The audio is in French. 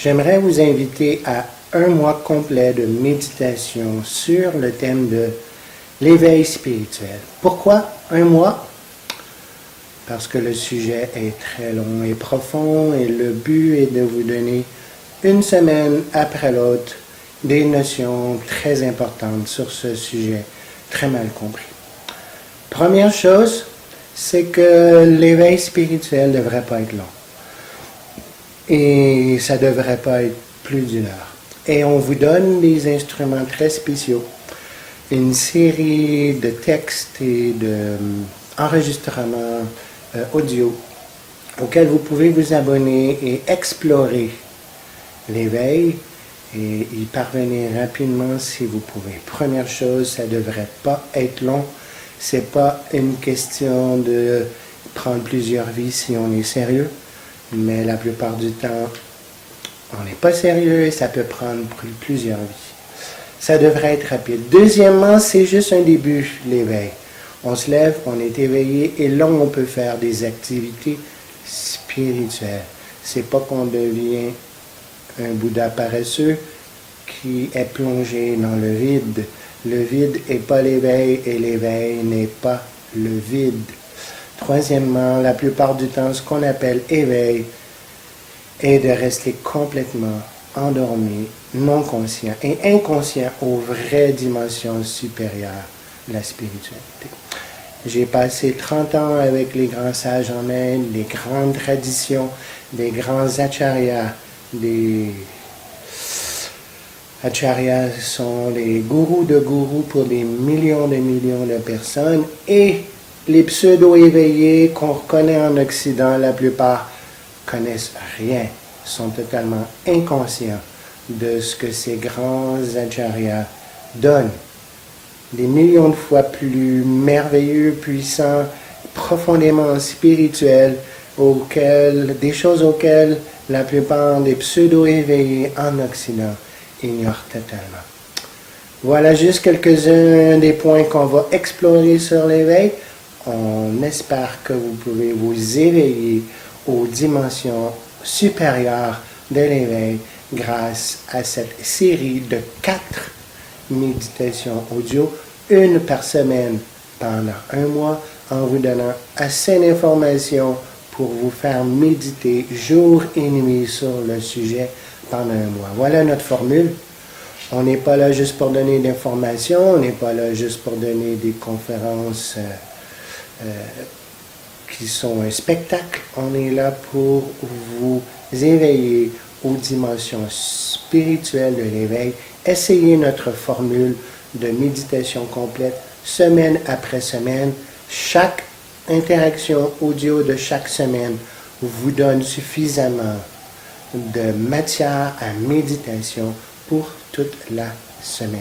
J'aimerais vous inviter à un mois complet de méditation sur le thème de l'éveil spirituel. Pourquoi un mois? Parce que le sujet est très long et profond et le but est de vous donner une semaine après l'autre des notions très importantes sur ce sujet très mal compris. Première chose, c'est que l'éveil spirituel ne devrait pas être long. Et ça ne devrait pas être plus d'une heure. Et on vous donne des instruments très spéciaux, une série de textes et d'enregistrements audio auxquels vous pouvez vous abonner et explorer l'éveil et y parvenir rapidement si vous pouvez. Première chose, ça ne devrait pas être long. Ce n'est pas une question de prendre plusieurs vies si on est sérieux, mais la plupart du temps, on n'est pas sérieux et ça peut prendre plusieurs vies. Ça devrait être rapide. Deuxièmement, c'est juste un début, l'éveil. On se lève, on est éveillé et là, on peut faire des activités spirituelles. C'est pas qu'on devient un Bouddha paresseux qui est plongé dans le vide. Le vide n'est pas l'éveil et l'éveil n'est pas le vide. Troisièmement, la plupart du temps, ce qu'on appelle éveil est de rester complètement endormi, non conscient et inconscient aux vraies dimensions supérieures de la spiritualité. J'ai passé 30 ans avec les grands sages en Inde, les grandes traditions, des grands acharyas. Les acharyas sont les gourous de gourous pour des millions de personnes et les pseudo-éveillés qu'on reconnaît en Occident, la plupart connaissent rien, sont totalement inconscients de ce que ces grands acharyas donnent. Des millions de fois plus merveilleux, puissants, profondément spirituels, des choses auxquelles la plupart des pseudo-éveillés en Occident ignorent totalement. Voilà juste quelques-uns des points qu'on va explorer sur l'éveil. On espère que vous pouvez vous éveiller aux dimensions supérieures de l'éveil grâce à cette série de 4 méditations audio, une par semaine pendant un mois, en vous donnant assez d'informations pour vous faire méditer jour et nuit sur le sujet pendant un mois. Voilà notre formule. On n'est pas là juste pour donner d'informations, on n'est pas là juste pour donner des conférences qui sont un spectacle. On est là pour vous éveiller aux dimensions spirituelles de l'éveil. Essayez notre formule de méditation complète semaine après semaine. Chaque interaction audio de chaque semaine vous donne suffisamment de matière à méditation pour toute la semaine.